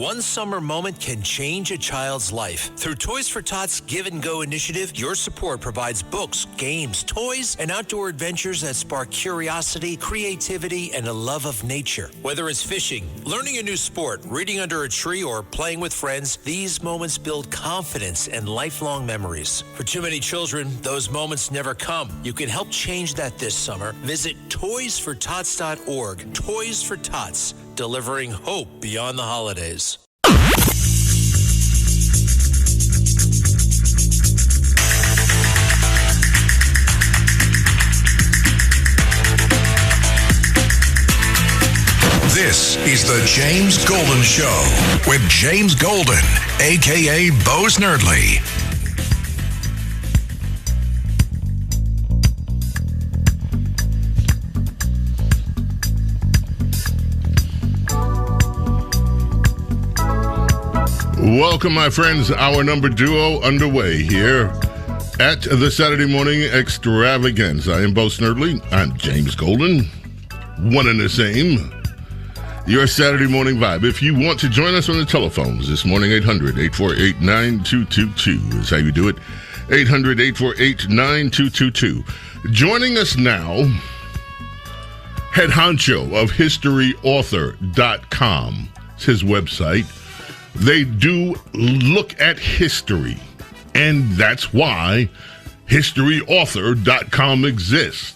One summer moment can change a child's life. Through Toys for Tots Give and Go initiative, your support provides books, games, toys, and outdoor adventures that spark curiosity, creativity, and a love of nature. Whether it's fishing, learning a new sport, reading under a tree, or playing with friends, these moments build confidence and lifelong memories. For too many children, those moments never come. You can help change that this summer. Visit toysfortots.org. Toys for Tots, delivering hope beyond the holidays. This is the James Golden Show with James Golden, a.k.a. Bo Snerdley. Welcome, my friends. Hour number duo underway here at the Saturday Morning Extravaganza. I am Bo Snerdley. I'm James Golden. One and the same. Your Saturday morning vibe. If you want to join us on the telephones this morning, 800-848-9222 is how you do it. 800-848-9222. Joining us now, head honcho of historyauthor.com. It's his website. They do look at history, and that's why historyauthor.com exists.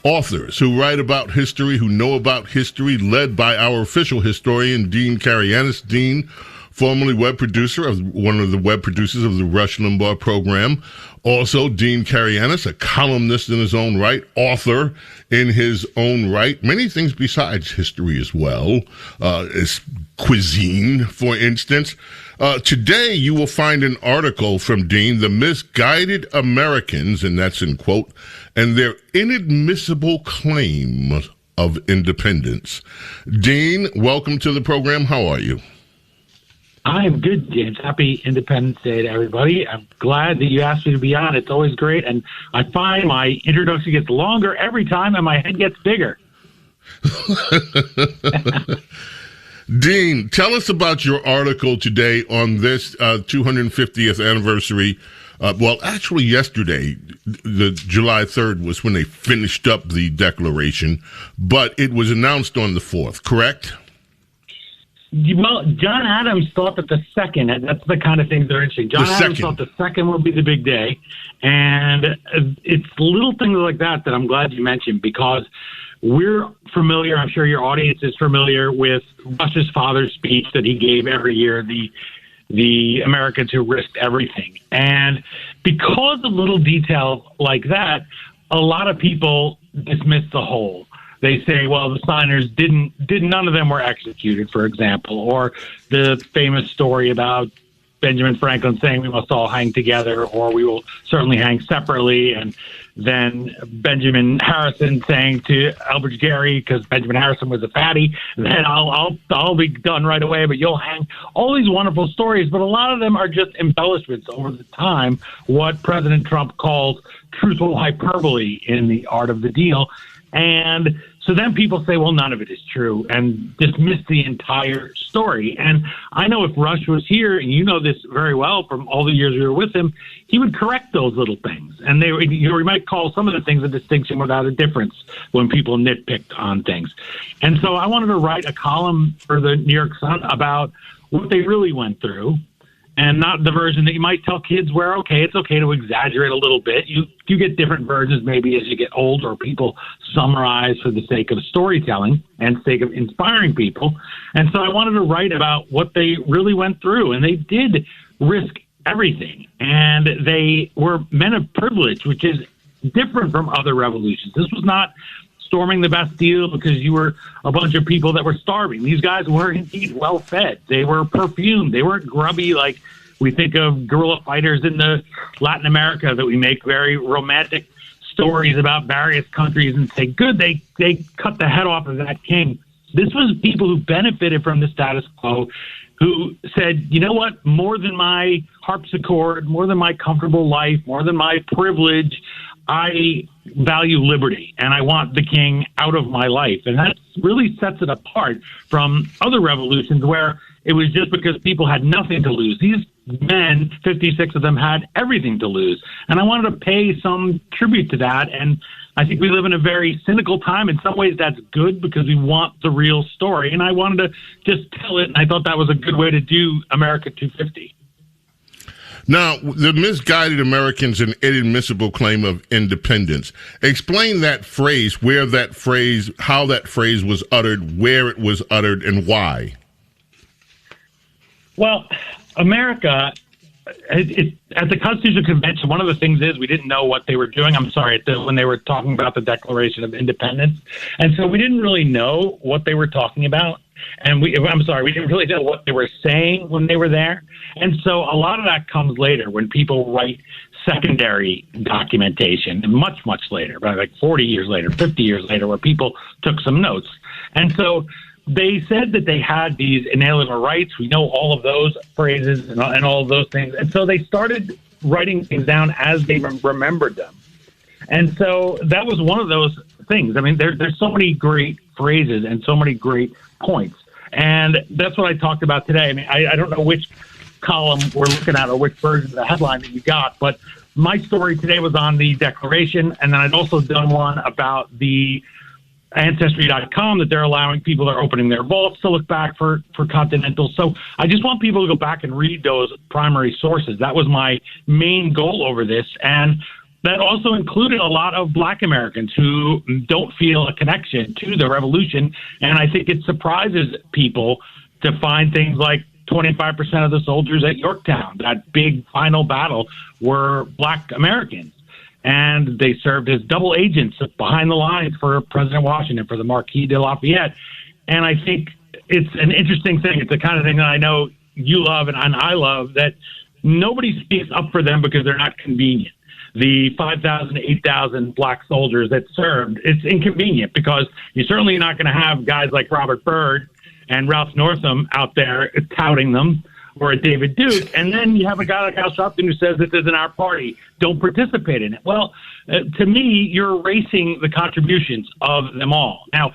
Authors who write about history, who know about history, led by our official historian, Dean Karayanis. Dean, formerly one of the web producers of the Rush Limbaugh program. Also, Dean Karayanis, a columnist in his own right, author in his own right. Many things besides history as well, as cuisine, for instance. Today, you will find an article from Dean, The Misguided Americans, and that's in quote, and their inadmissible claim of independence. Dean, welcome to the program. How are you? I'm good, James. Happy Independence Day to everybody. I'm glad that you asked me to be on. It's always great, and I find my introduction gets longer every time, and my head gets bigger. Dean, tell us about your article today on this 250th anniversary. Actually, yesterday, the July 3rd was when they finished up the declaration, but it was announced on the 4th, correct? Well, John Adams thought that the second, and that's the kind of things that are interesting. John Adams thought the second would be the big day, and it's little things like that that I'm glad you mentioned, because we're familiar, I'm sure your audience is familiar with Rush's father's speech that he gave every year, the Americans who risked everything. And because of little details like that, a lot of people dismiss the whole. They say, well, the signers none of them were executed, for example, or the famous story about Benjamin Franklin saying we must all hang together or we will certainly hang separately. And then Benjamin Harrison saying to Elbridge Gerry, because Benjamin Harrison was a fatty, then I'll be done right away, but you'll hang. All these wonderful stories, but a lot of them are just embellishments over the time, what President Trump calls truthful hyperbole in the art of the deal. And so then people say, well, none of it is true, and dismiss the entire story. And I know if Rush was here, and you know this very well from all the years we were with him, he would correct those little things. And we might call some of the things a distinction without a difference when people nitpicked on things. And so I wanted to write a column for the New York Sun about what they really went through, and not the version that you might tell kids where, okay, it's okay to exaggerate a little bit. You get different versions maybe as you get older. People summarize for the sake of storytelling and sake of inspiring people. And so I wanted to write about what they really went through. And they did risk everything. And they were men of privilege, which is different from other revolutions. This was not storming the Bastille because you were a bunch of people that were starving. These guys were indeed well-fed. They were perfumed. They weren't grubby like we think of guerrilla fighters in the Latin America that we make very romantic stories about various countries and say, good, they cut the head off of that king. This was people who benefited from the status quo, who said, you know what, more than my harpsichord, more than my comfortable life, more than my privilege, I value liberty, and I want the king out of my life. And that really sets it apart from other revolutions where it was just because people had nothing to lose. These men, 56 of them, had everything to lose. And I wanted to pay some tribute to that. And I think we live in a very cynical time. In some ways, that's good because we want the real story. And I wanted to just tell it. And I thought that was a good way to do America 250. Now, the misguided Americans and inadmissible claim of independence. Explain that phrase, how that phrase was uttered, where it was uttered, and why. Well, America, at the Constitutional Convention, one of the things is we didn't know what they were doing. I'm sorry, when they were talking about the Declaration of Independence. And so we didn't really know what they were talking about. And we didn't really know what they were saying when they were there. And so a lot of that comes later when people write secondary documentation, much, much later, right? Like 40 years later, 50 years later, where people took some notes. And so they said that they had these inalienable rights. We know all of those phrases and all of those things. And so they started writing things down as they remembered them. And so that was one of those things. I mean, there's so many great phrases and so many great points. And that's what I talked about today. I mean, I don't know which column we're looking at or which version of the headline that you got, but my story today was on the Declaration, and then I'd also done one about the Ancestry.com that they're allowing people that are opening their vaults to look back for Continental. So I just want people to go back and read those primary sources. That was my main goal over this. And that also included a lot of Black Americans who don't feel a connection to the revolution. And I think it surprises people to find things like 25% of the soldiers at Yorktown, that big final battle, were Black Americans. And they served as double agents behind the lines for President Washington, for the Marquis de Lafayette. And I think it's an interesting thing. It's the kind of thing that I know you love and I love, that nobody speaks up for them because they're not convenient. The 5,000 to 8,000 Black soldiers that served, it's inconvenient because you're certainly not going to have guys like Robert Byrd and Ralph Northam out there touting them, or a David Duke, and then you have a guy like Al Sharpton who says this isn't our party, don't participate in it. Well, to me, you're erasing the contributions of them all. Now,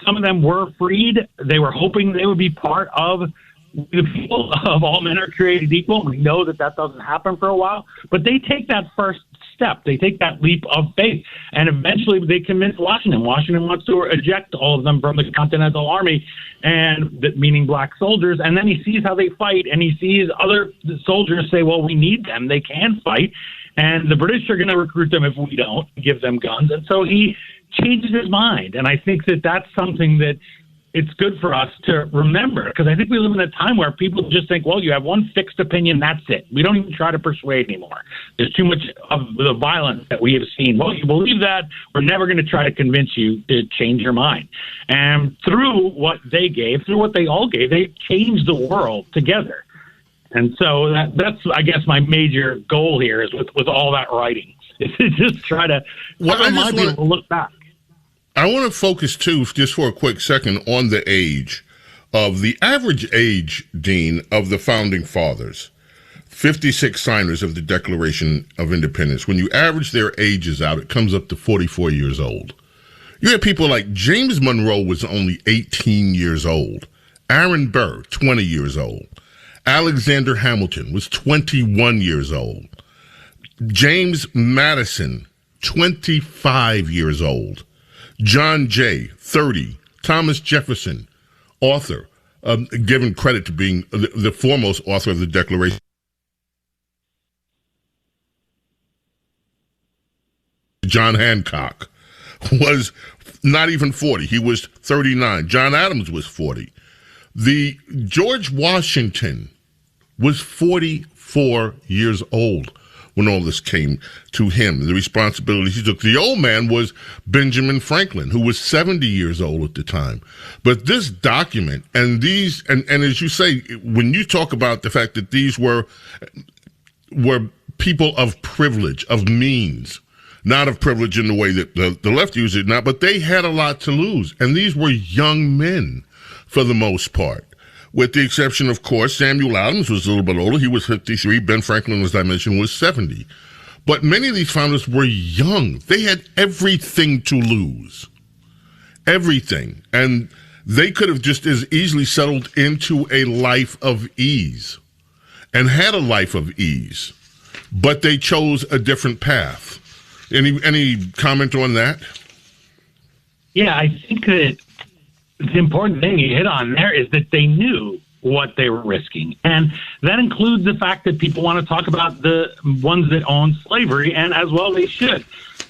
some of them were freed. They were hoping they would be part of the people of all men are created equal. We know that doesn't happen for a while, but they take that first step. They take that leap of faith, and eventually they convince Washington. Washington wants to eject all of them from the Continental Army, meaning Black soldiers, and then he sees how they fight, and he sees other soldiers say, well, we need them. They can fight, and the British are going to recruit them if we don't give them guns. And so he changes his mind, and I think that that's something that it's good for us to remember, because I think we live in a time where people just think, well, you have one fixed opinion, that's it. We don't even try to persuade anymore. There's too much of the violence that we have seen. Well, you believe that, we're never going to try to convince you to change your mind. And through what they gave, through what they all gave, they changed the world together. And so that's, I guess, my major goal here is with all that writing, is to just try to remind people to look back. I want to focus, too, just for a quick second, on the average age, Dean, of the Founding Fathers. 56 signers of the Declaration of Independence. When you average their ages out, it comes up to 44 years old. You have people like James Monroe was only 18 years old. Aaron Burr, 20 years old. Alexander Hamilton was 21 years old. James Madison, 25 years old. John Jay, 30. Thomas Jefferson, author, given credit to being the foremost author of the Declaration. John Hancock was not even 40. He was 39. John Adams was 40. The George Washington was 44 years old when all this came to him, the responsibilities he took. The old man was Benjamin Franklin, who was 70 years old at the time. But this document and as you say, when you talk about the fact that these were people of privilege, of means, not of privilege in the way that the left uses it now, but they had a lot to lose. And these were young men for the most part. With the exception, of course, Samuel Adams was a little bit older. He was 53. Ben Franklin, as I mentioned, was 70. But many of these founders were young. They had everything to lose. Everything. And They could have just as easily settled into a life of ease and had a life of ease, but they chose a different path. Any comment on that? Yeah, I think that the important thing you hit on there is that they knew what they were risking. And that includes the fact that people want to talk about the ones that own slavery, and as well they should.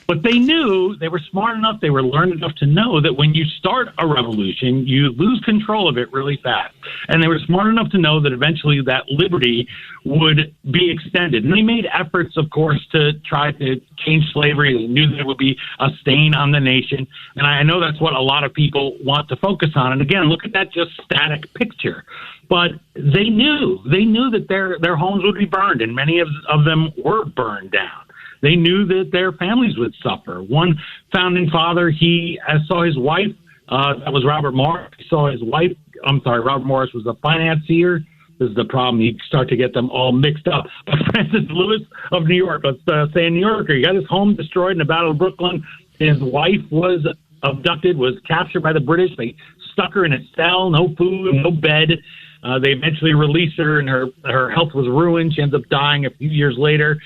But they knew, they were smart enough, they were learned enough to know that when you start a revolution, you lose control of it really fast. And they were smart enough to know that eventually that liberty would be extended. And they made efforts, of course, to try to change slavery. They knew that it would be a stain on the nation. And I know that's what a lot of people want to focus on. And again, look at that just static picture. But they knew that their homes would be burned, and many of them were burned down. They knew that their families would suffer. One founding father, he saw his wife, that was Robert Morris. He saw his wife, Robert Morris was a financier. This is the problem. You start to get them all mixed up. But Francis Lewis of New York, let's say a New Yorker, he got his home destroyed in the Battle of Brooklyn. His wife was abducted, was captured by the British. They stuck her in a cell, no food, no bed. They eventually released her, and her health was ruined. She ends up dying a few years later.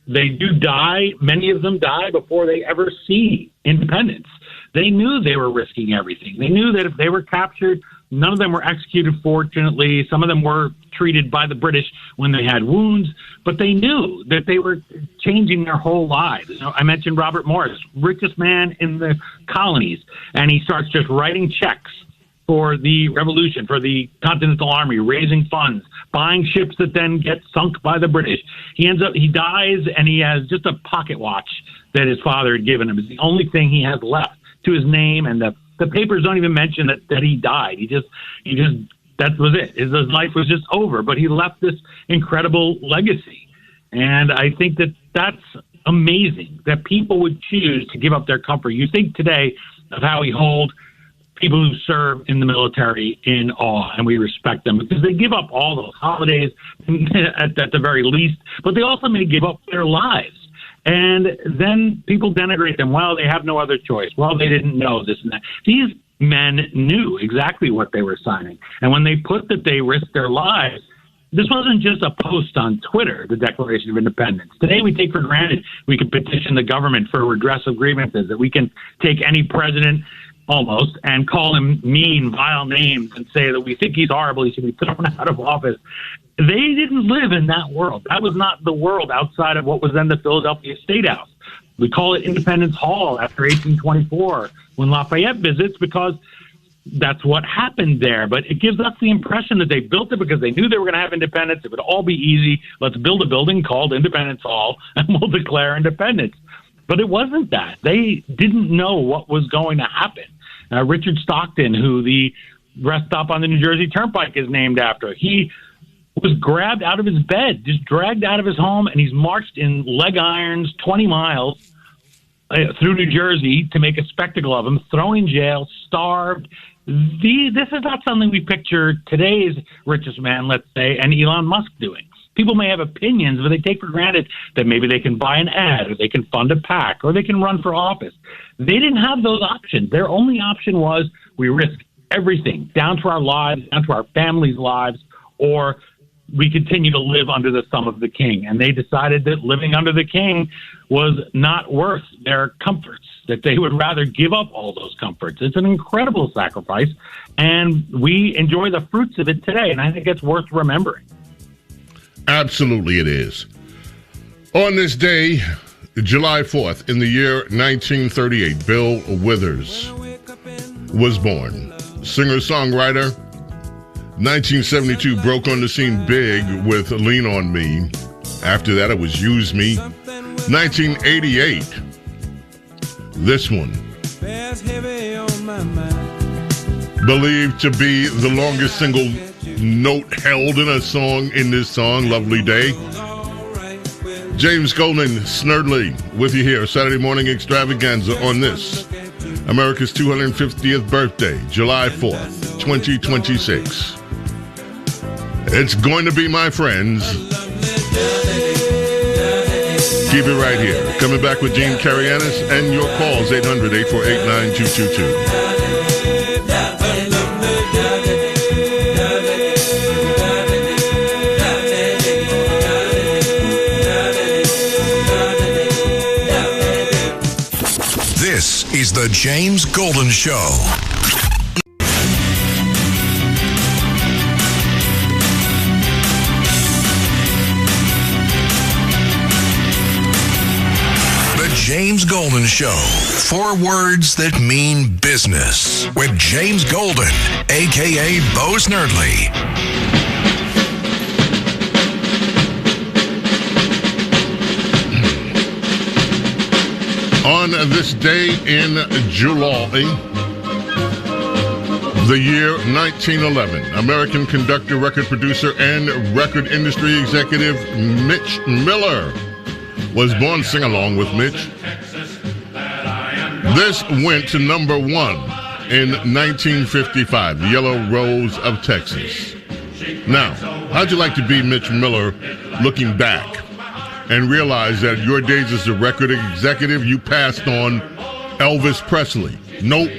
They do die. Many of them die before they ever see independence. They knew they were risking everything. They knew that if they were captured, none of them were executed, fortunately. Some of them were treated by the British when they had wounds, but they knew that they were changing their whole lives. You know, I mentioned Robert Morris, richest man in the colonies, and he starts just writing checks for the revolution, for the Continental Army, raising funds, buying ships that then get sunk by the British. He dies, and he has just a pocket watch that his father had given him. It's the only thing he has left to his name, and the papers don't even mention that he died. He just that was it. His life was just over, but he left this incredible legacy. And I think that that's amazing, that people would choose to give up their comfort. You think today of how we hold people who serve in the military in awe, and we respect them because they give up all those holidays at the very least, but they also may give up their lives. And then people denigrate them. Well, they have no other choice. Well, they didn't know this and that. These men knew exactly what they were signing. And when they put that they risked their lives, this wasn't just a post on Twitter, the Declaration of Independence. Today we take for granted we can petition the government for redress of grievances, that we can take any president almost and call him mean, vile names and say that we think he's horrible, he should be thrown out of office. They didn't live in that world. That was not the world outside of what was then the Philadelphia State House. We call it Independence Hall after 1824 when Lafayette visits, because that's what happened there. But it gives us the impression that they built it because they knew they were going to have independence. It would all be easy. Let's build a building called Independence Hall and we'll declare independence. But it wasn't that. They didn't know what was going to happen. Richard Stockton, who the rest stop on the New Jersey Turnpike is named after, he was grabbed out of his bed, just dragged out of his home, and he's marched in leg irons 20 miles through New Jersey to make a spectacle of him, thrown in jail, starved. This is not something we picture today's richest man, let's say, and Elon Musk doing. People may have opinions, but they take for granted that maybe they can buy an ad, or they can fund a PAC, or they can run for office. They didn't have those options. Their only option was we risk everything, down to our lives, down to our families' lives, or we continue to live under the thumb of the king. And they decided that living under the king was not worth their comforts, that they would rather give up all those comforts. It's an incredible sacrifice, and we enjoy the fruits of it today, and I think it's worth remembering. Absolutely it is. On this day, July 4th, in the year 1938, Bill Withers was born. Singer-songwriter. 1972, broke on the scene big with Lean On Me. After that, it was Use Me. 1988, this one. Believed to be the longest single note held in a song in this song, Lovely Day. James Golden, Snerdley, with you here, Saturday morning extravaganza on this, America's 250th birthday, July 4th, 2026. It's going to be, my friends. Keep it right here. Coming back with Dean Karayanis and your calls, 800-848-9222. He's the James Golden Show. The James Golden Show. 4 words that mean business. With James Golden, a.k.a. Bo Snerdley. On this day in July, the year 1911, American conductor, record producer, and record industry executive Mitch Miller was born. Sing along with Mitch. This went to number 1 in 1955, The Yellow Rose of Texas. Now, how'd you like to be Mitch Miller looking back and realize that your days as a record executive, you passed on Elvis Presley? Nope,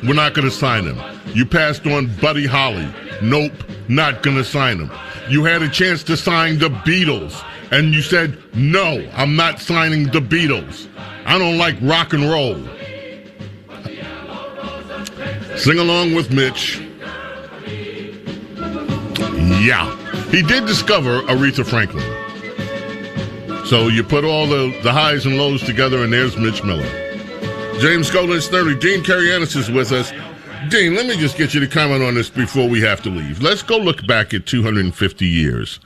we're not going to sign him. You passed on Buddy Holly. Nope, not going to sign him. You had a chance to sign the Beatles, and you said, no, I'm not signing the Beatles. I don't like rock and roll. Sing along with Mitch. Yeah, he did discover Aretha Franklin. So you put all the highs and lows together, and there's Mitch Miller. James Golden, Snerdley. Dean Karayanis is with us. Dean, let me just get you to comment on this before we have to leave. Let's go look back at 250 years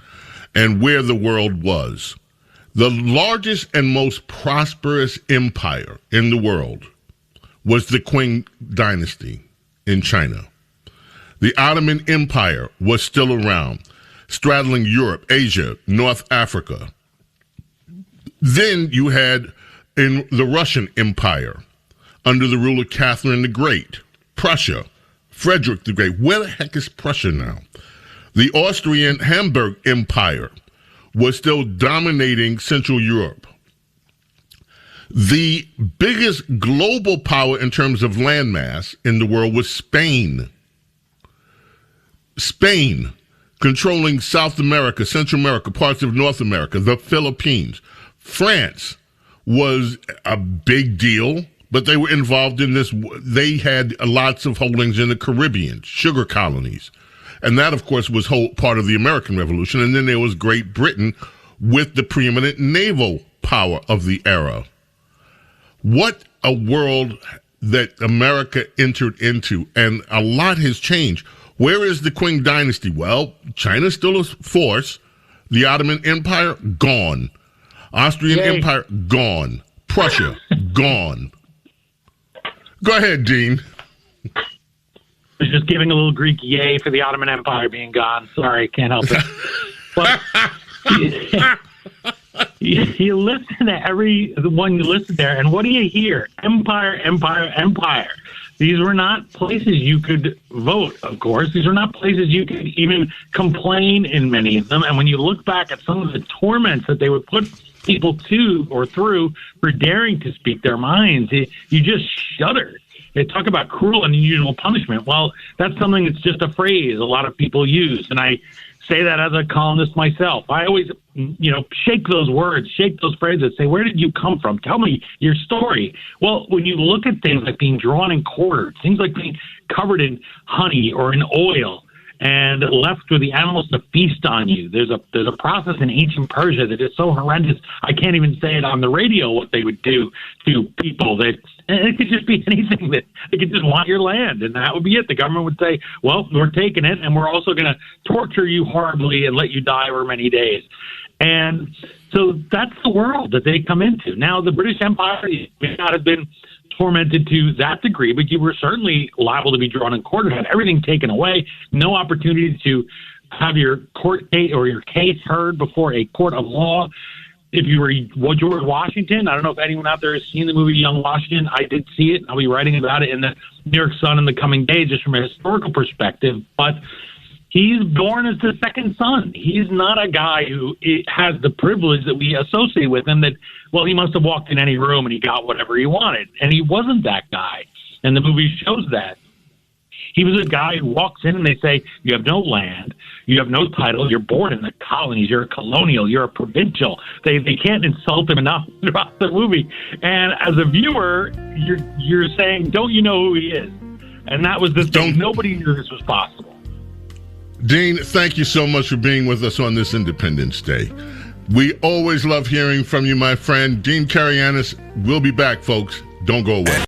and where the world was. The largest and most prosperous empire in the world was the Qing dynasty in China. The Ottoman Empire was still around, straddling Europe, Asia, North Africa. Then you had in the Russian Empire, under the rule of Catherine the Great, Prussia, Frederick the Great. Where the heck is Prussia now? The Austrian Hamburg Empire was still dominating Central Europe. The biggest global power in terms of landmass in the world was Spain. Spain, controlling South America, Central America, parts of North America, the Philippines. France was a big deal, but they were involved in this. They had lots of holdings in the Caribbean, sugar colonies. And that, of course, was part of the American Revolution. And then there was Great Britain with the preeminent naval power of the era. What a world that America entered into, and a lot has changed. Where is the Qing dynasty? Well, China's still a force. The Ottoman Empire, gone. Austrian Empire, gone. Prussia, gone. Go ahead, Dean. I was just giving a little Greek yay for the Ottoman Empire being gone. Sorry, can't help it. But you listen to every one you listen there, and what do you hear? Empire, empire, empire. These were not places you could vote, of course. These were not places you could even complain in many of them. And when you look back at some of the torments that they would put people to or through for daring to speak their minds, you just shudder. They talk about cruel and unusual punishment. Well, that's something that's just a phrase a lot of people use. And I say that as a columnist myself. I always, shake those words, shake those phrases, say, where did you come from? Tell me your story. Well, when you look at things like being drawn and quartered, things like being covered in honey or in oil and left for the animals to feast on you, there's a process in ancient Persia that is so horrendous, I can't even say it on the radio what they would do to people. And it could just be anything that they could just want your land, and that would be it. The government would say, well, we're taking it, and we're also going to torture you horribly and let you die over many days. And so that's the world that they come into. Now, the British Empire may not have been tormented to that degree, but you were certainly liable to be drawn and quartered, had everything taken away, no opportunity to have your court case or your case heard before a court of law. If you were George Washington, I don't know if anyone out there has seen the movie Young Washington. I did see it. I'll be writing about it in the New York Sun in the coming days, just from a historical perspective. But he's born as the second son. He's not a guy who has the privilege that we associate with him that, well, he must have walked in any room and he got whatever he wanted. And he wasn't that guy. And the movie shows that. He was a guy who walks in and they say, you have no land, you have no title, you're born in the colonies, you're a colonial, you're a provincial. They can't insult him enough throughout the movie. And as a viewer, you're saying, don't you know who he is? And that was the thing. Nobody knew this was possible. Dean, thank you so much for being with us on this Independence Day. We always love hearing from you, my friend. Dean Karayanis will be back, folks. Don't go away.